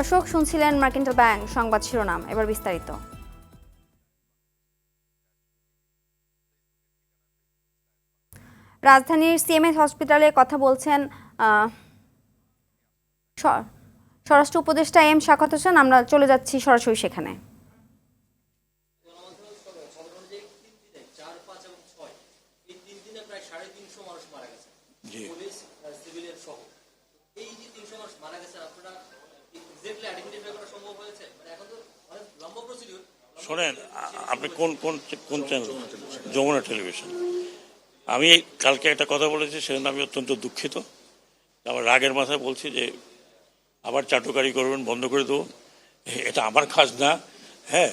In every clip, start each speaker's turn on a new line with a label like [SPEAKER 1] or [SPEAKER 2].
[SPEAKER 1] দর্শক শুনছিলেন mercantile bank সংবাদ শিরোনাম, এবার বিস্তারিত। রাজধানীর সিএমএইচ হসপিটালে কথা বলছেন স্বরাষ্ট্র উপদেষ্টা এম শাখাওয়াত হোসেন। আমরা চলে যাচ্ছি সরাসরি সেখানে।
[SPEAKER 2] শোনেন, আপনি কোন কোন কোন চ্যানেল? যমুনা টেলিভিশন। আমি কালকে একটা কথা বলেছি, সেজন্য আমি অত্যন্ত দুঃখিত। আমার রাগের মাথায় বলছি যে আবার চাটুকারি করবেন, বন্ধ করে দেবো। এটা আমার কাজ না। হ্যাঁ,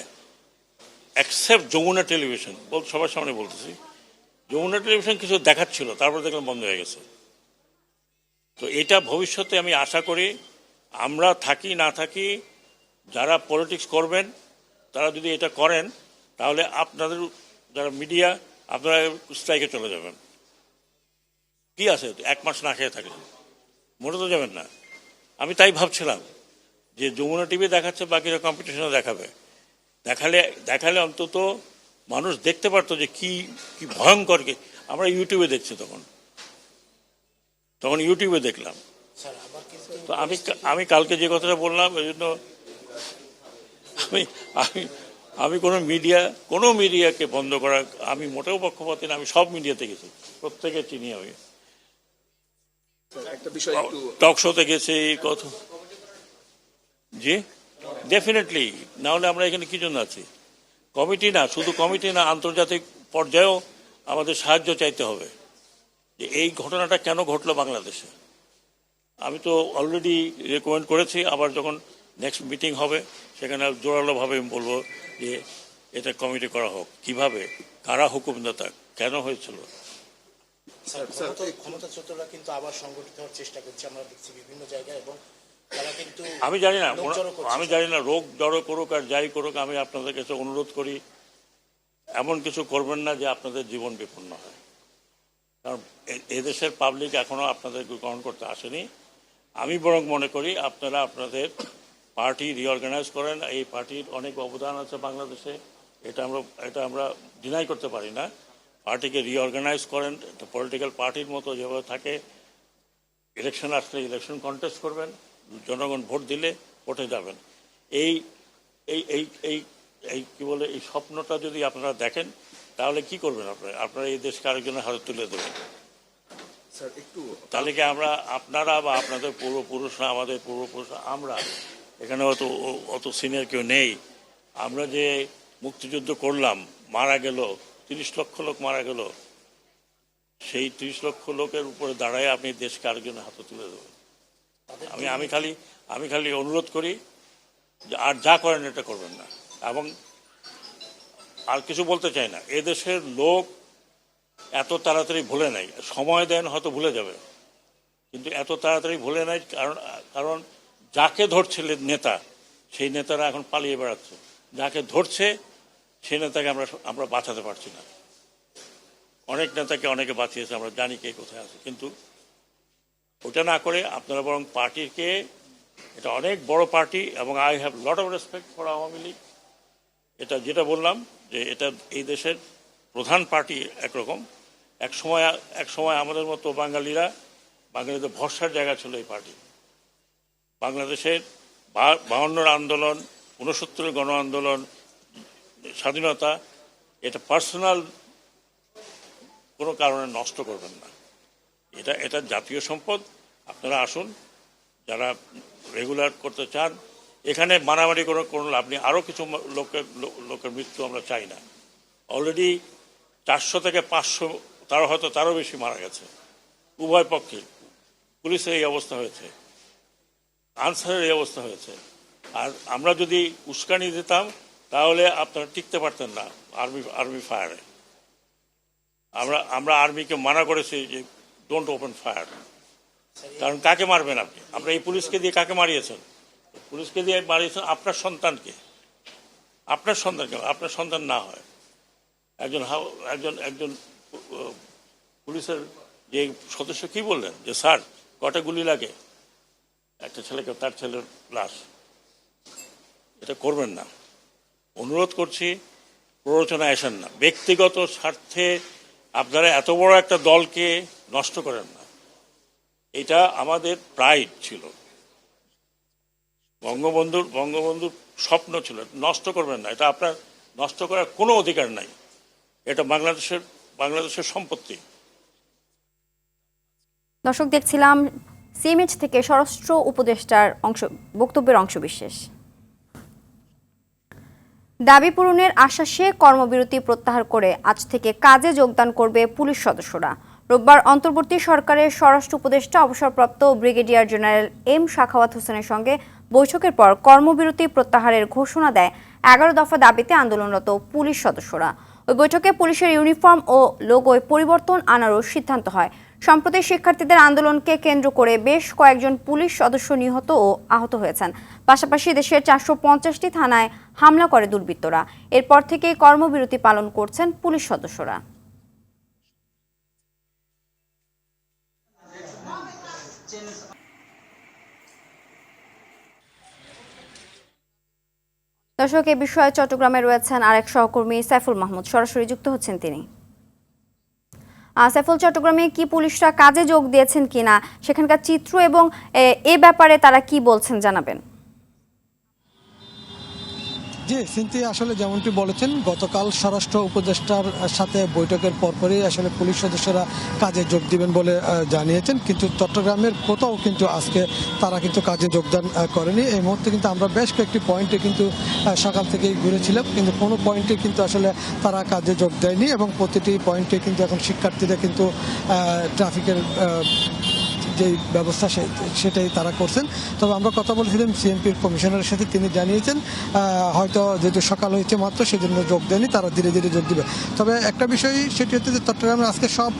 [SPEAKER 2] অ্যাকসেপ্ট যমুনা টেলিভিশন, সবার সামনে বলতেছি। যমুনা টেলিভিশন কিছু দেখাচ্ছিল, তারপর দেখলাম বন্ধ হয়ে গেছে। তো এটা ভবিষ্যতে আমি আশা করি আমরা থাকি না থাকি, যারা পলিটিক্স করবেন তারা যদি এটা করেন, তাহলে আপনাদের যারা মিডিয়া, আপনারা স্ট্রাইকে চলে যাবেন। কি আছে, 1 মাস না খেয়ে থাকলে মরে তো যাবেন না। আমি তাই ভাবছিলাম যে যমুনা টিভি দেখাচ্ছে, বাকিরা কম্পিটিশনে দেখাবে। দেখালে অন্তত মানুষ দেখতে পারতো যে কি কি ভয়ঙ্কর। আমরা ইউটিউবে দেখছি, তখন ইউটিউবে দেখলাম। তো আমি কালকে যে কথাটা বললাম, এই জন্য আমি আমি আমি কোনো মিডিয়াকে বন্ধ করা আমি মোটেও পক্ষপাতী না। আমি সব মিডিয়াতে গেছি, প্রত্যেকে চিনি। আমি টক শোতে গেছি, কত। জি, ডেফিনেটলি। না হলে আমরা এখানে কি জন্য আছি? কমিটি না, শুধু কমিটি না, আন্তর্জাতিক পর্যায়েও আমাদের সাহায্য চাইতে হবে যে এই ঘটনাটা কেন ঘটলো বাংলাদেশে। আমি তো অলরেডি রেকমেন্ড করেছি, আবার যখন নেক্সট মিটিং হবে সেখানে জোরালোভাবে আমি বলবো যে এটা কমিটি করা হোক। কিভাবে, কারা হুকুমদাতা, কেন হয়েছিল।
[SPEAKER 3] ক্ষমতাচ্যুতরা কিন্তু আবার সংগঠিত হওয়ার চেষ্টা করছে, আমরা দেখছি বিভিন্ন জায়গায়। এবং তারা কিন্তু
[SPEAKER 2] আমি জানি না রোগ জড়ো করুক আর যাই করুক, আমি আপনাদের কাছে অনুরোধ করি এমন কিছু করবেন না যে আপনাদের জীবন বিপন্ন হয়। কারণ এদেশের পাবলিক এখনো আপনাদেরকে গ্রহণ করতে আসেনি। আমি বরং মনে করি আপনারা আপনাদের পার্টি রিঅর্গানাইজ করেন। এই পার্টির অনেক অবদান আছে বাংলাদেশে, এটা আমরা ডিনাই করতে পারি না। পার্টিকে রিঅর্গানাইজ করেন, একটা পলিটিক্যাল পার্টির মতো যেভাবে থাকে। ইলেকশন আসলে ইলেকশন কন্টেস্ট করবেন, জনগণ ভোট দিলে ভোটে যাবেন। এই এই এই এই এই কি বলে, এই স্বপ্নটা যদি আপনারা দেখেন, তাহলে কি করবেন আপনারা এই দেশকে আরেকজনের হাতে তুলে দেবেন। তাহলে কি আপনারা বা আপনাদের পূর্বপুরুষরা, আমাদের পূর্বপুরুষরা, আমরা এখানে অত সিনিয়র কেউ নেই। আমরা যে মুক্তিযুদ্ধ করলাম, মারা গেল 30 লক্ষ লোক মারা গেল, সেই 30 লক্ষ লোকের উপরে দাঁড়ায় আপনি দেশকে আরেকজনের হাতে তুলে দেবেন। আমি খালি অনুরোধ করি যে আর যা করেন এটা করবেন না। এবং আর কিছু বলতে চাই না, এদেশের লোক এত তাড়াতাড়ি ভুলে নাই। সময় দেন, হয়তো ভুলে যাবে, কিন্তু এত তাড়াতাড়ি ভুলে নাই। কারণ যাকে ধরছিলেন নেতা, সেই নেতারা এখন পালিয়ে বেড়াচ্ছে। যাকে ধরছে সেই নেতাকে আমরা বাঁচাতে পারছি না। অনেক নেতাকে অনেকে বাঁচিয়েছে, আমরা জানি কে কোথায় আছে। কিন্তু ওটা না করে আপনারা বরং পার্টিকে, এটা অনেক বড় পার্টি এবং I have lot of respect for Awami League. এটা যেটা বললাম যে এটা এই দেশের প্রধান পার্টি একরকম। এক সময় আমাদের মতো বাঙালিদের ভরসার জায়গা ছিল এই পার্টি। বাংলাদেশের 52 আন্দোলন, 69 গণ আন্দোলন, স্বাধীনতা, এটা পার্সোনাল কোনো কারণে নষ্ট করবেন না। এটা জাতীয় সম্পদ। আপনারা আসুন, যারা রেগুলার করতে চান। এখানে মারামারি কোনো লাভ নেই। আরও কিছু লোকের মৃত্যু আমরা চাই না। অলরেডি 400 থেকে 500, তারও বেশি মারা গেছে উভয় পক্ষে। পুলিশের এই অবস্থা হয়েছে, আনসারের এই অবস্থা হয়েছে। আর আমরা যদি উস্কানি দিতাম, তাহলে আপনারা টিকতে পারতেন না আর্মি ফায়ারে। আমরা আর্মিকে মানা করেছি যে ডোন্ট ওপেন ফায়ার। কারণ কাকে মারবেন আপনি? আমরা এই পুলিশকে দিয়ে কাকে মারিয়েছেন? পুলিশকে দিয়ে মারিয়েছেন আপনার সন্তানকে। আপনার সন্তান না হয় একজন পুলিশের যে সদস্য কি বললেন যে স্যার কটা গুলি লাগে একটা ছেলেকে, তার ছেলের লাশ। এটা করবেন না। অনুরোধ করছি, প্ররোচনায় আসেন না। ব্যক্তিগত স্বার্থে আপনারা এত বড় একটা দলকে নষ্ট করেন না। এটা আমাদের প্রাইড ছিল, বঙ্গবন্ধুর স্বপ্ন ছিল। নষ্ট করবেন না, এটা আপনার নষ্ট করার কোনো অধিকার নাই। এটা বাংলাদেশের সম্পত্তি।
[SPEAKER 1] দর্শক, দেখছিলাম সিএমএইচ থেকে স্বরাষ্ট্র উপদেষ্টার বক্তব্যের অংশবিশেষ। দাবি পূরণের আশ্বাসে কর্মবিরতি প্রত্যাহার করে আজ থেকে কাজে যোগদান করবে পুলিশ সদস্যরা। রোববার অন্তর্বর্তী সরকারের স্বরাষ্ট্র উপদেষ্টা অবসরপ্রাপ্ত ব্রিগেডিয়ার জেনারেল এম সাখাওয়াত হোসেনের সঙ্গে বৈঠকের পর কর্মবিরতি প্রত্যাহারের ঘোষণা দেয় 11 দফা দাবিতে আন্দোলনরত পুলিশ সদস্যরা। ওই বৈঠকে পুলিশের ইউনিফর্ম ও লোগোয় পরিবর্তন আনারও সিদ্ধান্ত হয়। সম্প্রতি শিক্ষার্থীদের আন্দোলনকে কেন্দ্র করে বেশ কয়েকজন পুলিশ সদস্য নিহত ও আহত হয়েছেন। পাশাপাশি দেশের 450টি থানায় হামলা করে দুর্বৃত্তরা। এরপর থেকেই কর্মবিরতি পালন করছেন পুলিশ সদস্যরা। দর্শক, এ বিষয়ে চট্টগ্রামে রয়েছেন আরেক সহকর্মী সাইফুল মাহমুদ, সরাসরি যুক্ত হচ্ছেন তিনি। সাইফুল, চট্টগ্রামে কি পুলিশরা কাজে যোগ দিয়েছেন কিনা, সেখানকার চিত্র এবং এ ব্যাপারে তারা কি বলছেন জানাবেন।
[SPEAKER 4] জি সিনথি, আসলে যেমনটি বলেছেন, গতকাল স্বরাষ্ট্র উপদেষ্টার সাথে বৈঠকের পরপরই আসলে পুলিশ সদস্যরা কাজে যোগ দিবেন বলে জানিয়েছেন, কিন্তু চট্টগ্রামের কোথাও কিন্তু আজকে তারা কিন্তু কাজে যোগদান করেনি। এই মুহূর্তে কিন্তু আমরা বেশ কয়েকটি পয়েন্টে কিন্তু সকাল থেকেই ঘুরেছিলাম, কিন্তু কোনো পয়েন্টে কিন্তু আসলে তারা কাজে যোগ দেয়নি এবং প্রতিটি পয়েন্টে কিন্তু এখন শিক্ষার্থীরা কিন্তু ট্রাফিকের যে ব্যবস্থা সেটাই তারা করছেন। তবে আমরা কথা বলেছিলাম সিএমপির কমিশনারের সাথে, তিনি জানিয়েছেন হয়তো যেহেতু সকাল হয়েছে মাত্র সেজন্য যোগ দেয়নি, তারা ধীরে ধীরে যোগ দিবে। তবে একটা বিষয় সেটি হচ্ছে যে চট্টগ্রামের আজকে সব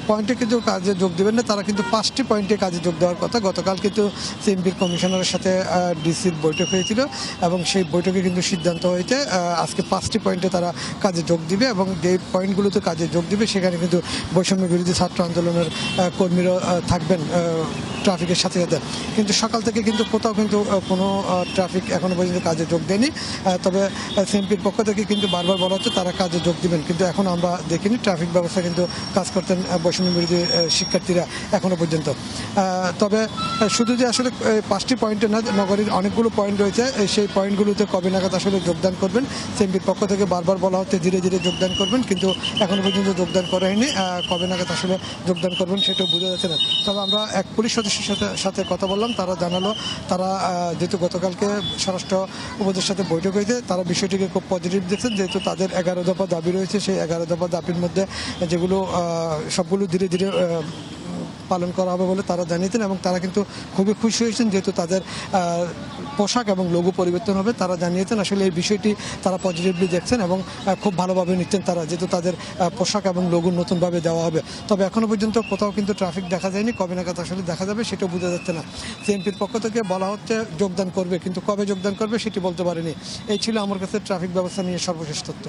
[SPEAKER 4] পয়েন্টে কিন্তু কাজে যোগ দেবেন না, তারা কিন্তু 5টি পয়েন্টে কাজে যোগ দেওয়ার কথা। গতকাল কিন্তু সিএমপির কমিশনারের সাথে ডিসির বৈঠক হয়েছিল এবং সেই বৈঠকে কিন্তু সিদ্ধান্ত হয়েছে আজকে 5টি পয়েন্টে তারা কাজে যোগ দিবে এবং যে পয়েন্টগুলোতে কাজে যোগ দিবে সেখানে কিন্তু বৈষম্য বিরোধী ছাত্র আন্দোলনের কর্মীরা থাকবে ট্রাফিকের সাথে সাথে। কিন্তু সকাল থেকে কিন্তু কোথাও কিন্তু কোনো ট্রাফিক এখনো পর্যন্ত কাজে যোগ দেয়নি। তবে সিএমপির পক্ষ থেকে কিন্তু বারবার বলা হচ্ছে তারা কাজে যোগ দিবেন, কিন্তু এখন আমরা দেখিনি ট্রাফিক ব্যবস্থা কিন্তু কাজ করতেন বৈষম্য বিরোধী শিক্ষার্থীরা এখনো পর্যন্ত। তবে শুধু যে আসলে 5টি পয়েন্টে না, নগরীর অনেকগুলো পয়েন্ট রয়েছে, সেই পয়েন্টগুলোতে কবে নাগাদ আসলে যোগদান করবেন সিএমপির পক্ষ থেকে বারবার বলা হচ্ছে ধীরে ধীরে যোগদান করবেন, কিন্তু এখনো পর্যন্ত যোগদান করা হয়নি। কবে নাগাদ আসলে যোগদান করবেন সেটাও বোঝা যাচ্ছে না। তবে আমরা এক পুলিশ সদস্যের সাথে কথা বললাম, তারা জানালো তারা যেহেতু গতকালকে স্বরাষ্ট্র উপদেষ্টার সাথে বৈঠক হয়েছে, তারা বিষয়টিকে খুব পজিটিভ দেখছেন, যেহেতু তাদের 11 দফা দাবি রয়েছে, সেই 11 দফা দাবির মধ্যে যেগুলো সবগুলো ধীরে ধীরে পালন করা হবে বলে তারা জানিয়েছেন এবং তারা কিন্তু খুবই খুশি হয়েছেন যেহেতু তাদের পোশাক এবং লোগো পরিবর্তন হবে। তারা জানিয়েছেন আসলে এই বিষয়টি তারা পজিটিভলি দেখছেন এবং খুব ভালোভাবে নিচ্ছেন তারা, যেহেতু তাদের পোশাক এবং লোগো নতুনভাবে দেওয়া হবে। তবে এখনো পর্যন্ত কোথাও কিন্তু ট্রাফিক দেখা যায়নি, কবে নাগাদ আসলে দেখা যাবে সেটাও বোঝা যাচ্ছে না। সিএমপির পক্ষ থেকে বলা হচ্ছে যোগদান করবে, কিন্তু কবে যোগদান করবে সেটি বলতে পারেনি। এই ছিল আমার কাছে ট্রাফিক ব্যবস্থা নিয়ে সর্বশেষ তথ্য।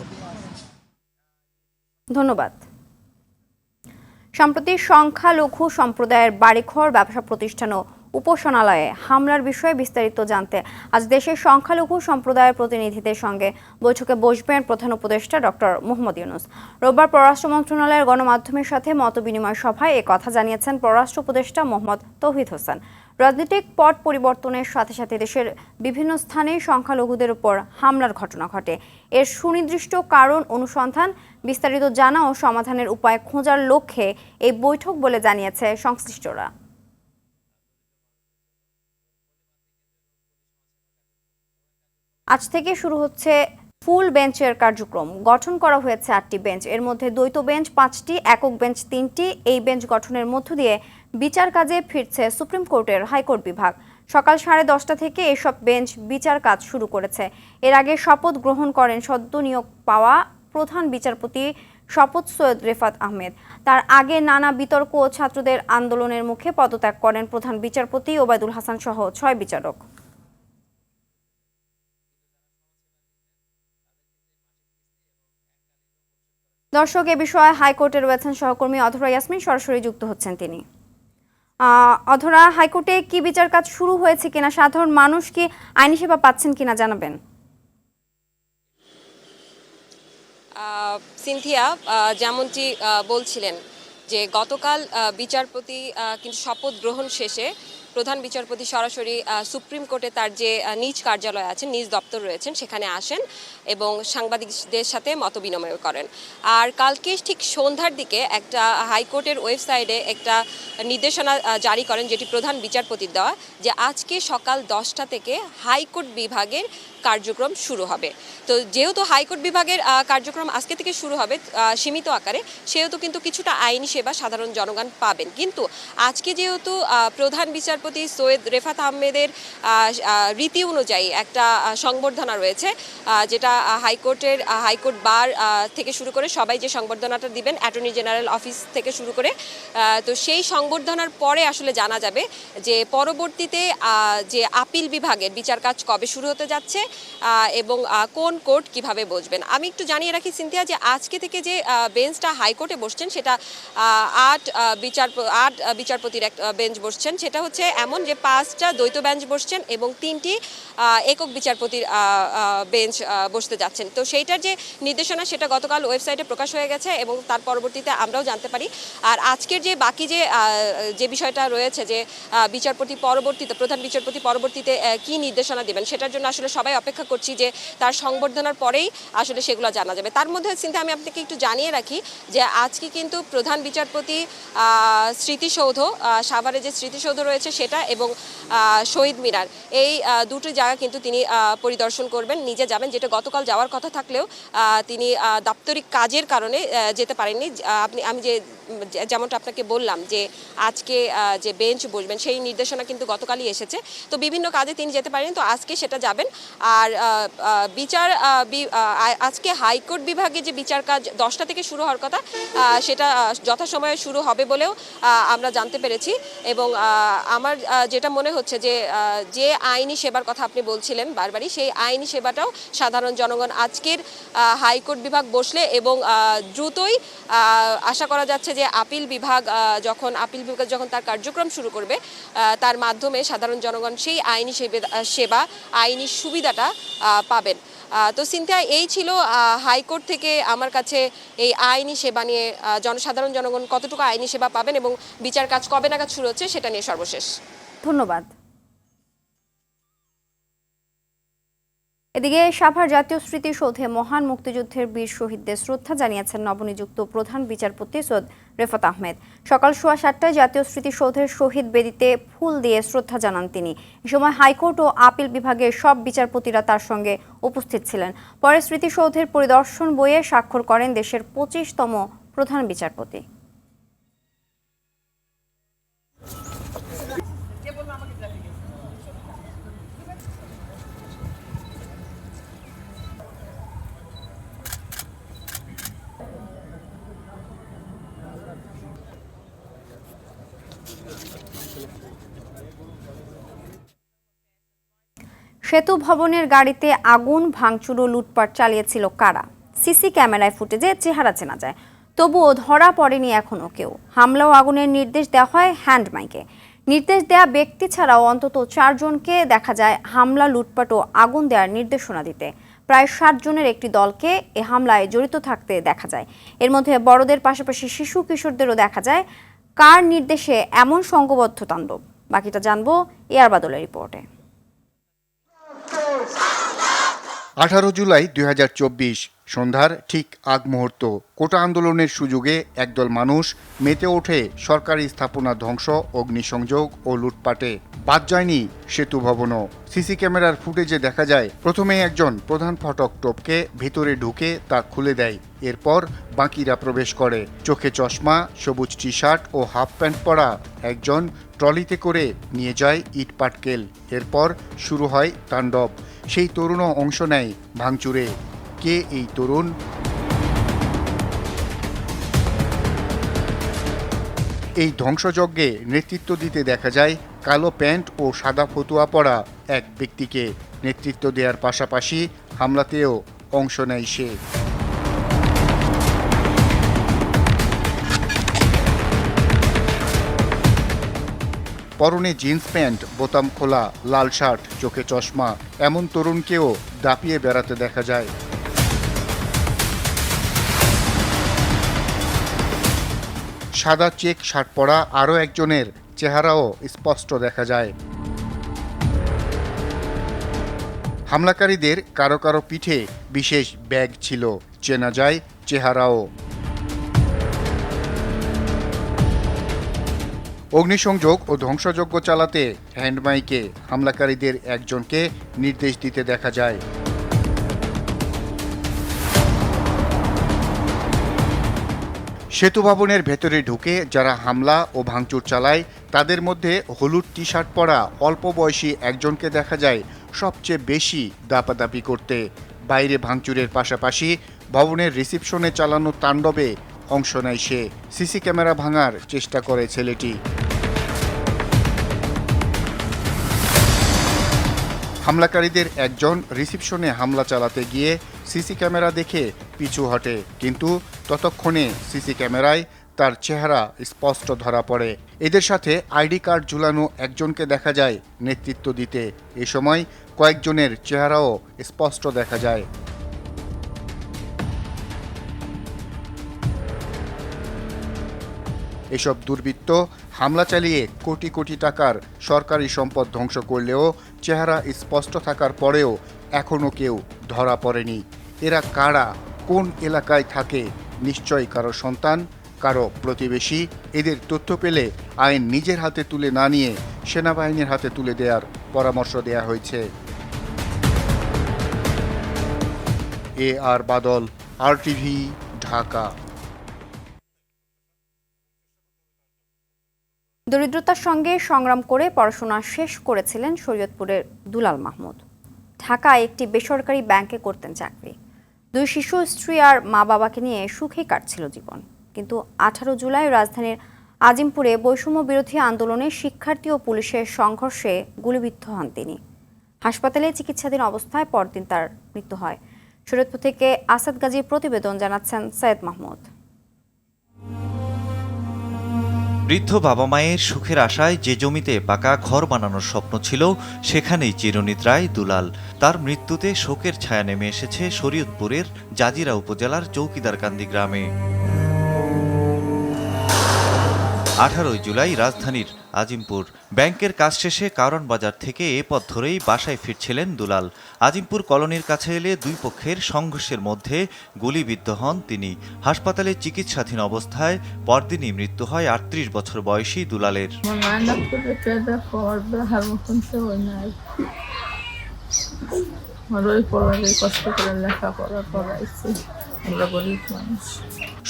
[SPEAKER 1] ধন্যবাদ। সম্প্রতি সংখ্যালঘু সম্প্রদায়ের বাড়িঘর, ব্যবসা প্রতিষ্ঠান ও উপাসনালয়ে হামলার বিষয়ে বিস্তারিত জানতে আজ দেশের সংখ্যালঘু সম্প্রদায়ের প্রতিনিধিদের সঙ্গে বৈঠকে বসবেন প্রধান উপদেষ্টা ডক্টর মোহাম্মদ ইউনূস। রোববার পররাষ্ট্র মন্ত্রণালয়ের গণমাধ্যমের সাথে মতবিনিময় সভায় এ কথা জানিয়েছেন পররাষ্ট্র উপদেষ্টা মোহাম্মদ তৌহিদ হোসেন। রাজনৈতিক পট পরিবর্তনের সাথে সাথে দেশের বিভিন্ন স্থানে সংখ্যালঘুদের উপর হামলার ঘটনা ঘটে। এর সুনির্দিষ্ট কারণ অনুসন্ধান, বিস্তারিত জানা ও সমাধানের উপায় খোঁজার লক্ষ্যে এই বৈঠক বলে জানিয়েছে সংশ্লিষ্টরা। আজ থেকে শুরু হচ্ছে ফুল বেঞ্চের কার্যক্রম। গঠন করা হয়েছে 8টি বেঞ্চ, এর মধ্যে দ্বৈত বেঞ্চ 5টি, একক বেঞ্চ 3টি। এই বেঞ্চ গঠনের মধ্য দিয়ে বিচার কাজে ফিরছে সুপ্রিম কোর্টের হাইকোর্ট বিভাগ। সকাল 10:30 থেকে এসব বেঞ্চ বিচার কাজ শুরু করেছে। এর আগে শপথ গ্রহণ করেন সদ্য নিয়োগ পাওয়া প্রধান বিচারপতি শপথ সৈয়দ রেফাত আহমেদ। তার আগে নানা বিতর্ক ও ছাত্রদের আন্দোলনের মুখে পদত্যাগ করেন প্রধান বিচারপতি ওবায়দুল হাসান সহ 6 বিচারক। দর্শক, এ বিষয়ে হাইকোর্টে রয়েছেন সহকর্মী অধরা ইয়াসমিন, সরাসরি যুক্ত হচ্ছেন তিনি। অধরা, হাইকোর্টে কি বিচার কাজ শুরু হয়েছে কিনা, সাধারণ মানুষ কি আইনি সেবা পাচ্ছেন কিনা জানাবেন।
[SPEAKER 5] সিনথিয়া, যেমনটি বলছিলেন যে গতকাল বিচারপতি কিন্তু শপথ গ্রহণ শেষে প্রধান বিচারপতি সরাসরি সুপ্রিম কোর্টে তার যে নিজ কার্যালয় আছে, নিজ দপ্তর রয়েছেন, সেখানে আসেন এবং সাংবাদিকদের সাথে মতবিনিময় করেন। আর কালকে ঠিক সন্ধ্যার দিকে একটা হাইকোর্টের ওয়েবসাইটে একটা নির্দেশনা জারি করেন, যেটি প্রধান বিচারপতির দেওয়া, যে আজকে সকাল 10টা থেকে হাইকোর্ট বিভাগের কার্যক্রম শুরু হবে। তো যেহেতু হাইকোর্ট বিভাগের কার্যক্রম আজকে থেকে শুরু হবে সীমিত আকারে, সেহেতু কিন্তু কিছুটা আইনি সেবা সাধারণ জনগণ পাবেন। কিন্তু আজকে যেহেতু প্রধান বিচারপতি সৈয়দ রেফাত আহমেদের রীতি অনুযায়ী একটা সংবর্ধনা রয়েছে, যেটা হাইকোর্ট বার থেকে শুরু করে সবাই যে সংবর্ধনাটা দিবেন, অ্যাটর্নি জেনারেল অফিস থেকে শুরু করে, তো সেই সংবর্ধনার পরে আসলে জানা যাবে যে পরবর্তীতে যে আপিল বিভাগের বিচার কাজ কবে শুরু হতে যাচ্ছে এবং কোন কোর্ট কিভাবে বসবেন। আমি একটু জানিয়ে রাখি সিনথিয়া, যে আজকে থেকে যে বেঞ্চটা হাইকোর্টে বসছেন সেটা 8 বিচারপতির এক বেঞ্চ বসছেন। সেটা হচ্ছে এমন যে 5টা দ্বৈত বেঞ্চ বসছেন এবং 3টি একক বিচারপতির বেঞ্চ বসতে যাচ্ছেন। তো সেইটার যে নির্দেশনা সেটা গতকাল ওয়েবসাইটে প্রকাশ হয়ে গেছে এবং তার পরবর্তীতে আমরাও জানতে পারি। আর আজকের যে বাকি যে বিষয়টা রয়েছে, যে প্রধান বিচারপতি পরবর্তীতে কি নির্দেশনা দেবেন, সেটার জন্য আসলে সবাই অপেক্ষা করছি যে তার সংবর্ধনার পরেই আসলে সেগুলো জানা যাবে। তার মধ্যে চিন্তা আমি আপনাকে একটু জানিয়ে রাখি যে আজকে কিন্তু প্রধান বিচারপতি স্মৃতিসৌধ, সাভারে যে স্মৃতিসৌধ রয়েছে সেটা এবং শহীদ মিনার, এই দুটো জায়গা কিন্তু তিনি পরিদর্শন করবেন, নিজে যাবেন, যেটা গতকাল যাওয়ার কথা থাকলেও তিনি দাপ্তরিক কাজের কারণে যেতে পারেননি। আমি যেমনটা আপনাকে বললাম যে আজকে যে বেঞ্চ বসবেন সেই নির্দেশনা কিন্তু গতকালই এসেছে, তো বিভিন্ন কাজে তিনি যেতে পারেন, তো আজকে সেটা যাবেন। আর আজকে হাইকোর্ট বিভাগে যে বিচার কাজ 10টা থেকে শুরু হওয়ার কথা, সেটা যথাসময়ে শুরু হবে বলেও আমরা জানতে পেরেছি। এবং আমার যেটা মনে হচ্ছে যে আইনি সেবার কথা আপনি বলছিলেন বারবারই, সেই আইনি সেবাটাও সাধারণ জনগণ আজকের হাইকোর্ট বিভাগ বসলে এবং দ্রুতই আশা করা যাচ্ছে যে আপিল বিভাগ যখন তার কার্যক্রম শুরু করবে, তার মাধ্যমে সাধারণ জনগণ সেই আইনি সেবা, আইনি সুবিধাটা পাবেন। তো সিনথিয়া, এই ছিল হাইকোর্ট থেকে আমার কাছে এই আইনি সেবা নিয়ে সাধারণ জনগণ কতটুকু আইনি সেবা পাবেন এবং বিচার কাজ কবে নাগাদ শুরু হচ্ছে সেটা নিয়ে সর্বশেষ।
[SPEAKER 1] ধন্যবাদ। এদিকে সাভার জাতীয় স্মৃতিসৌধে মহান মুক্তিযুদ্ধের বীর শহীদদের শ্রদ্ধা জানিয়েছেন নবনিযুক্ত প্রধান বিচারপতি সৈয়দ রেফাত আহমেদ। সকাল 7:15টায় জাতীয় স্মৃতিসৌধের শহীদ বেদিতে ফুল দিয়ে শ্রদ্ধা জানান তিনি। এ সময় হাইকোর্ট ও আপিল বিভাগের সব বিচারপতিরা তার সঙ্গে উপস্থিত ছিলেন। পরে স্মৃতিসৌধের পরিদর্শন বইয়ে স্বাক্ষর করেন দেশের 25তম প্রধান বিচারপতি। সেতু ভবনের গাড়িতে আগুন, ভাঙচুর ও লুটপাট চালিয়েছিল কারা? সিসি ক্যামেরায় ফুটেজে চেহারা চেনা যায়, তবুও ধরা পড়েনি এখনো কেউ। হামলা ও আগুনের নির্দেশ দেওয়া হয় হ্যান্ড মাইকে। নির্দেশ দেয়া ব্যক্তি ছাড়াও অন্তত 4 জনকে দেখা যায় হামলা, লুটপাট ও আগুন দেওয়ার নির্দেশনা দিতে। প্রায় 60 জনের একটি দলকে এ হামলায় জড়িত থাকতে দেখা যায়। এর মধ্যে বড়দের পাশাপাশি শিশু কিশোরদেরও দেখা যায়। কার নির্দেশে এমন সংঘবদ্ধ তাণ্ডব? বাকিটা জানবো এয়ার বাদলের রিপোর্টে।
[SPEAKER 6] 18 জুলাই 2024 সন্ধ্যার ঠিক আগ মুহূর্ত। কোটা আন্দোলনের সুযোগে একদল মানুষ মেতে ওঠে সরকারি স্থাপনা ধ্বংস, অগ্নিসংযোগ ও লুটপাটে। বাদ যায়নি সেতু ভবনও। সিসি ক্যামেরার ফুটেজে দেখা যায় প্রথমে একজন প্রধান ফটক টপকে ভিতরে ঢুকে তা খুলে দেয়। এরপর বাকিরা প্রবেশ করে। চোখে চশমা, সবুজ টি শার্ট ও হাফ প্যান্ট পরা একজন ট্রলিতে করে নিয়ে যায় ইট পাটকেল। এরপর শুরু হয় তাণ্ডব। সেই তরুণও অংশ নেয় ভাঙচুরে। কে এই তরুণ? এই ধ্বংসযজ্ঞে নেতৃত্ব দিতে দেখা যায় কালো প্যান্ট ও সাদা ফতুয়া পরা এক ব্যক্তিকে। নেতৃত্ব দেওয়ার পাশাপাশি হামলাতেও অংশ নেয় সে। পরনে জিন্স প্যান্ট, বোতাম খোলা, লাল শার্ট, চোখে চশমা এমন তরুণকেও দাপিয়ে বেড়াতে দেখা যায়। সাদা চেক শার্ট পরা আরও একজনের চেহারাও স্পষ্ট দেখা যায়। হামলাকারীদের কারো কারো পিঠে বিশেষ ব্যাগ ছিল, চেনা যায় চেহারাও। অগ্নিসংযোগ ও ধ্বংসযজ্ঞ চালাতে হ্যান্ডমাইকে হামলাকারীদের একজনকে নির্দেশ দিতে দেখা যায়। সেতু ভবনের ভেতরে ঢুকে যারা হামলা ও ভাঙচুর চালায় তাদের মধ্যে হলুদ টি শার্ট পরা অল্প বয়সী একজনকে দেখা যায় সবচেয়ে বেশি দাপাদাপি করতে। বাইরে ভাঙচুরের পাশাপাশি ভবনের রিসিপশনে চালানো তাণ্ডবে অংশ নেয় সে। সিসি ক্যামেরা ভাঙার চেষ্টা করে ছেলেটি। হামলাকারীদের একজন রিসিপশনে হামলা চালাতে গিয়ে সিসি ক্যামেরা দেখে পিছু হটে, কিন্তু ততক্ষণে সিসি ক্যামেরায় তার চেহারা স্পষ্ট ধরা পড়ে। এদের সাথে আইডি কার্ড ঝুলানো একজনকে দেখা যায় নেতৃত্ব দিতে। এ সময় কয়েকজনের চেহারাও স্পষ্ট দেখা যায়। এসব দুর্বৃত্ত হামলা চালিয়ে কোটি কোটি টাকার সরকারি সম্পদ ধ্বংস করলেও চেহারা স্পষ্ট থাকার পরেও এখনও কেউ ধরা পড়েনি। এরা কারা, কোন এলাকায় থাকে? নিশ্চয়ই কারো সন্তান, কারো প্রতিবেশী। এদের তথ্য পেলে আইন নিজের হাতে তুলে না নিয়ে সেনাবাহিনীর হাতে তুলে দেওয়ার পরামর্শ দেয়া হয়েছে। আর বাদল, RTV, ঢাকা।
[SPEAKER 1] দরিদ্রতার সঙ্গে সংগ্রাম করে পড়াশোনা শেষ করেছিলেন শরীয়তপুরের দুলাল মাহমুদ। ঢাকায় একটি বেসরকারি ব্যাংকে করতেন চাকরি। 2 শিশু, স্ত্রী আর মা বাবাকে নিয়ে সুখে কাটছিল জীবন। কিন্তু 18 জুলাই রাজধানীর আজিমপুরে বৈষম্য বিরোধী আন্দোলনে শিক্ষার্থী ও পুলিশের সংঘর্ষে গুলিবিদ্ধ হন তিনি। হাসপাতালে চিকিৎসাধীন অবস্থায় পরদিন তার মৃত্যু হয়। শরীয়তপুর থেকে আসাদ গাজীর প্রতিবেদন, জানাচ্ছেন সৈয়দ মাহমুদ।
[SPEAKER 7] বৃদ্ধ বাবা মায়ের সুখের আশায় যে জমিতে পাকা ঘর বানানোর স্বপ্ন ছিল সেখানেই চিরনিদ্রায় দুলাল। তার মৃত্যুতে শোকের ছায়া নেমে এসেছে শরীয়তপুরের জাজিরা উপজেলার চৌকিদারকান্দি গ্রামে। 18 জুলাই রাজধানীর আজিমপুর ব্যাংকের কাজ শেষে কারণ বাজার থেকে এ পথ ধরেই বাসায় ফিরছিলেন দুলাল। আজিমপুর কলোনির কাছে এলে দুই পক্ষের সংঘর্ষের মধ্যে গুলিবিদ্ধ হন তিনি। হাসপাতালে চিকিৎসাধীন অবস্থায় পরদিনই মৃত্যু হয় 38 বছর বয়সী দুলালের।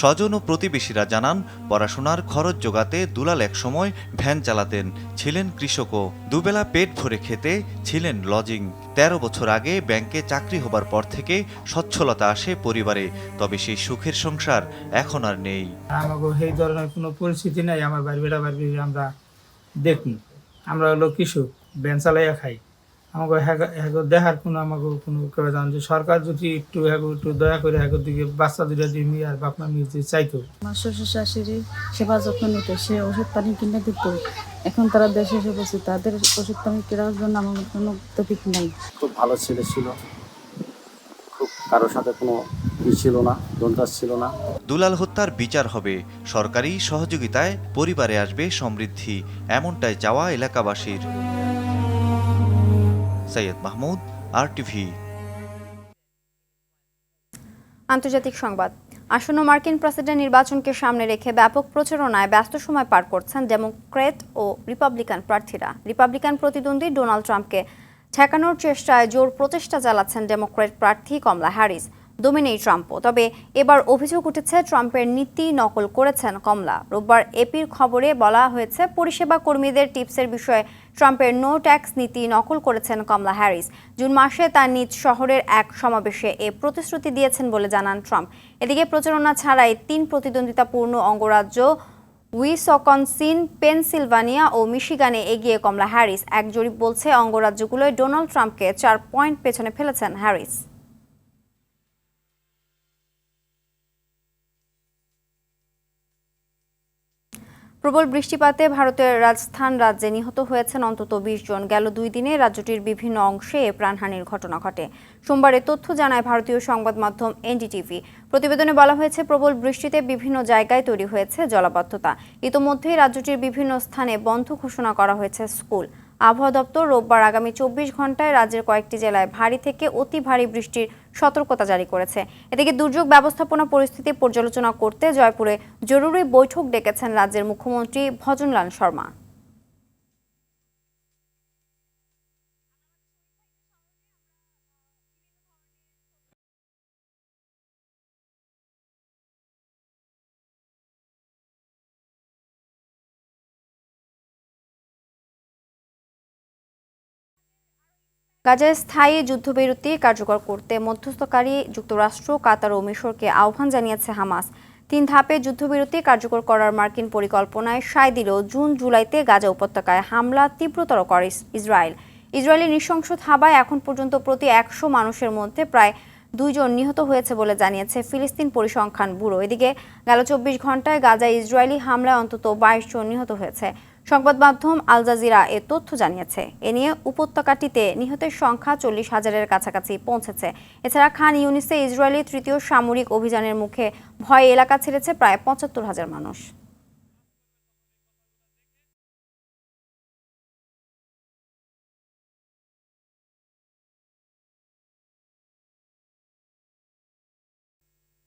[SPEAKER 7] স্বজন ও প্রতিবেশীরা জানান, পড়াশোনার খরচ জোগাতে দুলাল একসময় ভ্যান চালাতেন, ছিলেন কৃষকও। দুবেলা পেট ভরে খেতে ছিলেন লজিং। 13 বছর আগে ব্যাংকে চাকরি হবার পর থেকে সচ্ছলতা আসে পরিবারে, তবে সেই সুখের সংসার এখন আর নেই।
[SPEAKER 8] আমাকে এই ধরনের কোনো পরিস্থিতি নাই। আমার বাড়ি বেটা বাড়ি আমরা দেখুন, আমরা হলো কৃষক, ভ্যান চালাইয়া খাই। আমাকে দেখার কোনো আমাকে কোনো কেউ জান যে সরকার যদি একটু দয়া করে হ্যাগোর দিকে বাচ্চা দুটা দিয়ে আর বাপ মা নিতে চাইতো।
[SPEAKER 9] আমার শ্বশুর শাশুড়ি সেবা যত্ন নিত, সে ওষুধ পানি কিনে দিত। এখন তারা দেশে এসে বসে, তাদের ওষুধ পানি কেনার জন্য আমার কোনো টপিক নাই।
[SPEAKER 10] খুব ভালো ছেলে ছিল, খুব কারোর সাথে কোনো ছিল না, দন্তাস ছিল না।
[SPEAKER 7] দুলাল হত্যার বিচার হবে, সরকারি সহযোগিতায় পরিবারে আসবে সমৃদ্ধি, এমনটাই চাওয়া এলাকাবাসীর। সৈয়দ মাহমুদ, RTV।
[SPEAKER 1] আন্তর্জাতিক সংবাদ। আসন্ন মার্কিন প্রেসিডেন্ট নির্বাচনকে সামনে রেখে ব্যাপক প্রচারণায় ব্যস্ত সময় পার করছেন ডেমোক্র্যাট ও রিপাবলিকান প্রার্থীরা। রিপাবলিকান প্রতিদ্বন্দ্বী ডোনাল্ড ট্রাম্পকে ঠেকানোর চেষ্টায় জোর প্রচেষ্টা চালাচ্ছেন ডেমোক্র্যাট প্রার্থী কমলা হ্যারিস। দমে নেই ট্রাম্পও, তবে এবার অভিযোগ উঠেছে ট্রাম্পের নীতি নকল করেছেন কমলা। রোববার এপির খবরে বলা হয়েছে, পরিষেবা কর্মীদের টিপসের বিষয়ে ট্রাম্পের নো ট্যাক্স নীতি নকল করেছেন কমলা হ্যারিস। জুন মাসে তার নিজ শহরের এক সমাবেশে এ প্রতিশ্রুতি দিয়েছেন বলে জানান ট্রাম্প। এদিকে প্রচারণা ছাড়াই 3 প্রতিদ্বন্দ্বিতাপূর্ণ অঙ্গরাজ্য উইসকনসিন, পেনসিলভানিয়া ও মিশিগানে এগিয়ে কমলা হ্যারিস। এক জরিপ বলছে, অঙ্গরাজ্যগুলোয় ডোনাল্ড ট্রাম্পকে 4 পয়েন্ট পেছনে ফেলেছেন হ্যারিস। প্রবল বৃষ্টিপাতে ভারতের রাজস্থান রাজ্যে নিহত হয়েছেন অন্তত 20 জন। গেল 2 দিনে রাজ্যটির বিভিন্ন অংশে প্রাণহানির ঘটনা ঘটে। সোমবার এ তথ্য জানায় ভারতীয় সংবাদ মাধ্যম এনডিটিভি। প্রতিবেদনে বলা হয়েছে, প্রবল বৃষ্টিতে বিভিন্ন জায়গায় তৈরি হয়েছে জলাবদ্ধতা। ইতোমধ্যেই রাজ্যটির বিভিন্ন স্থানে বন্ধ ঘোষণা করা হয়েছে স্কুল। আবহাওয়া দপ্তর রোববার আগামী 24 ঘন্টায় রাজ্যের কয়েকটি জেলায় ভারী থেকে অতি ভারী বৃষ্টির সতর্কতা জারি করেছে। এদিকে দুর্যোগ ব্যবস্থাপনা পরিস্থিতি পর্যালোচনা করতে জয়পুরে জরুরি বৈঠক ডেকেছেন রাজ্যের মুখ্যমন্ত্রী ভজনলাল শর্মা। গাজায় স্থায়ী যুদ্ধবিরতি কার্যকর করতে মধ্যস্থকারী যুক্তরাষ্ট্র, কাতার ও মিশরকে আহ্বান জানিয়েছে হামাস। 3 ধাপে যুদ্ধবিরতি কার্যকর করার মার্কিন পরিকল্পনায় সায় দিলেও জুন-জুলাইতে গাজা উপত্যকায় হামলা তীব্রতর করে ইসরায়েল। ইসরায়েলি নৃশংস হামলায় এখন পর্যন্ত প্রতি 100 মানুষের মধ্যে প্রায় 2 জন নিহত হয়েছে বলে জানিয়েছে ফিলিস্তিন পরিসংখ্যান ব্যুরো। এদিকে গেল 24 ঘন্টায় গাজায় ইসরায়েলি হামলায় অন্তত 22 জন নিহত হয়েছে। সংবাদ মাধ্যম আল জাজিরা এ তথ্য জানিয়েছে। এ নিয়ে উপত্যকাটিতে নিহতের সংখ্যা 40,000-এর কাছাকাছি পৌঁছেছে। এছাড়া খান ইউনিসে ইসরায়েলি তৃতীয় সামরিক অভিযানের মুখে ভয়ে এলাকা ছেড়েছে প্রায় 75,000 মানুষ।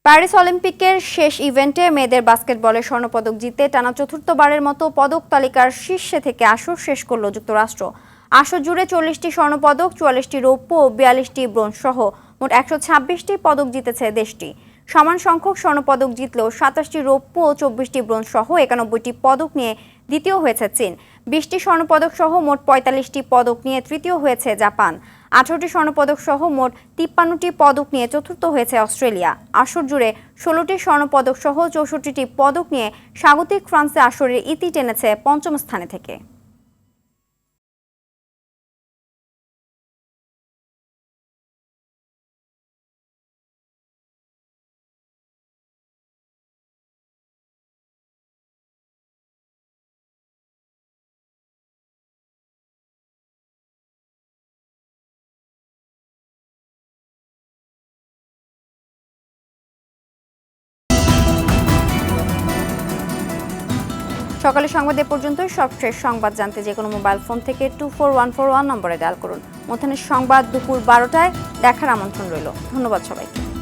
[SPEAKER 1] প্যারিস অলিম্পিকের শেষ ইভেন্টে মেয়েদের বাস্কেটবলে স্বর্ণপদক জিতে টানা চতুর্থবারের মতো পদক তালিকার শীর্ষে থেকে আসর শেষ করল যুক্তরাষ্ট্র। আসর জুড়ে 40টি স্বর্ণপদক, 44টি রৌপ্য ও 42টি ব্রোঞ্জ সহ মোট 126টি পদক জিতেছে দেশটি। সমান সংখ্যক স্বর্ণপদক জিতলেও 27টি রৌপ্য ও 24টি ব্রোঞ্জ সহ 91টি পদক নিয়ে দ্বিতীয় হয়েছে চীন। 20টি স্বর্ণপদক সহ মোট 45টি পদক নিয়ে তৃতীয় হয়েছে জাপান। 18টি স্বর্ণপদক সহ মোট 53টি পদক নিয়ে চতুর্থ হয়েছে অস্ট্রেলিয়া। আসর জুড়ে 16টি স্বর্ণপদক সহ 64টি পদক নিয়ে স্বাগতিক ফ্রান্সে আসরের ইতি টেনেছে পঞ্চম স্থানে থেকে। সকালে সংবাদ এ পর্যন্তই। সবশেষ সংবাদ জানতে যে কোনো মোবাইল ফোন থেকে 24141 নম্বরে ডায়াল করুন। মধ্যাহ্নের সংবাদ দুপুর 12টায় দেখার আমন্ত্রণ রইল। ধন্যবাদ সবাইকে।